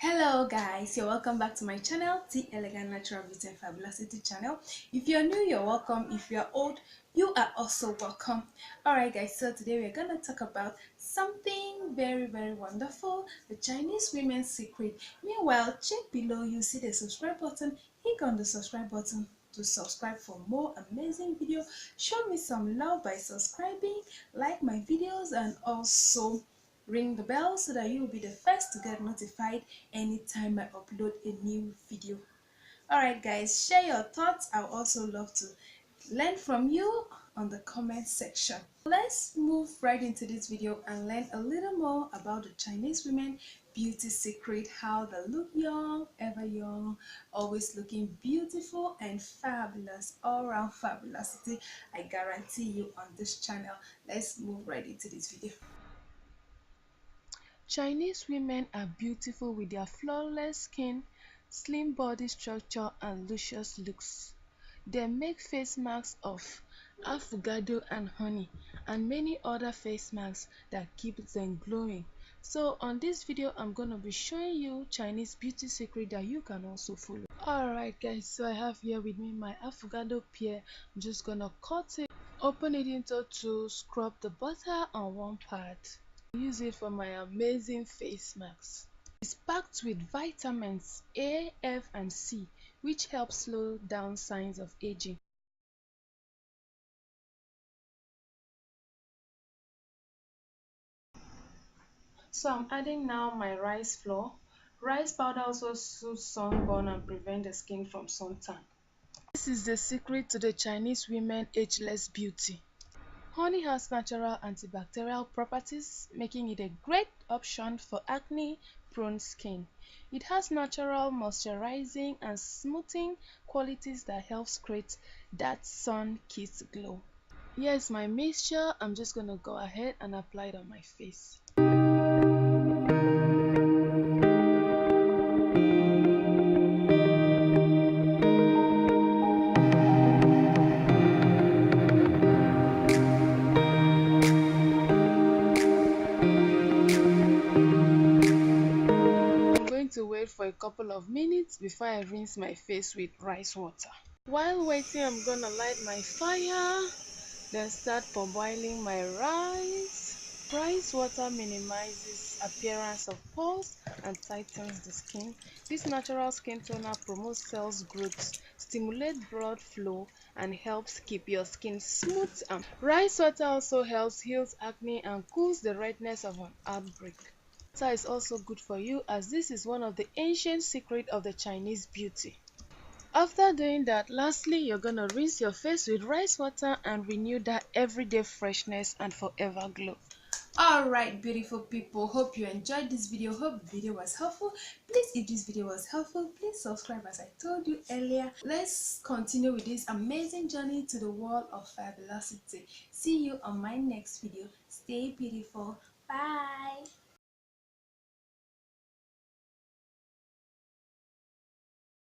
Hello guys, you're welcome back to my channel, T Elegant Natural Beauty and Fabulosity channel. If you're new, you're welcome. If you're old, you are also welcome. Alright guys, so today we're gonna talk about something very wonderful, the Chinese women's secret. Meanwhile, check below, you see the subscribe button. Click on the subscribe button to subscribe for more amazing videos. Show me some love by subscribing, like my videos, and also ring the bell so that you will be the first to get notified anytime I upload a new video. Alright guys, share your thoughts. I would also love to learn from you on the comment section. Let's move right into this video and learn a little more about the Chinese women beauty secret, how they look young, ever young, always looking beautiful and fabulous, all around fabulosity. I guarantee you on this channel. Let's move right into this video. Chinese women are beautiful with their flawless skin, slim body structure, and luscious looks. They make face masks of avocado and honey, and many other face masks that keep them glowing. So on this video, I'm gonna be showing you Chinese beauty secret that you can also follow. Alright guys, so I have here with me my avocado pear. I'm just gonna cut it, open it into two, scrub the butter on one part. Use it for my amazing face mask. It's packed with vitamins A, F, and C, which help slow down signs of aging. So I'm adding now my rice flour. Rice powder also soothes sunburn and prevents the skin from suntan. This is the secret to the Chinese women ageless beauty. Honey has natural antibacterial properties, making it a great option for acne-prone skin. It has natural moisturizing and smoothing qualities that helps create that sun-kissed glow. Here's my mixture. I'm just going to go ahead and apply it on my face. To wait for a couple of minutes before I rinse my face with rice water. While waiting, I'm gonna light my fire, then start parboiling my rice. Rice water minimizes appearance of pores and tightens the skin. This natural skin toner promotes cells growth, stimulates blood flow, and helps keep your skin smooth. Rice water also helps heal acne and cools the redness of an outbreak. Water is also good for you, as this is one of the ancient secrets of the Chinese beauty. After doing that, lastly, you're gonna rinse your face with rice water and renew that everyday freshness and forever glow. Alright beautiful people, hope you enjoyed this video. Hope the video was helpful. Please, if this video was helpful, please subscribe as I told you earlier. Let's continue with this amazing journey to the world of fabulosity. See you on my next video. Stay beautiful. Bye.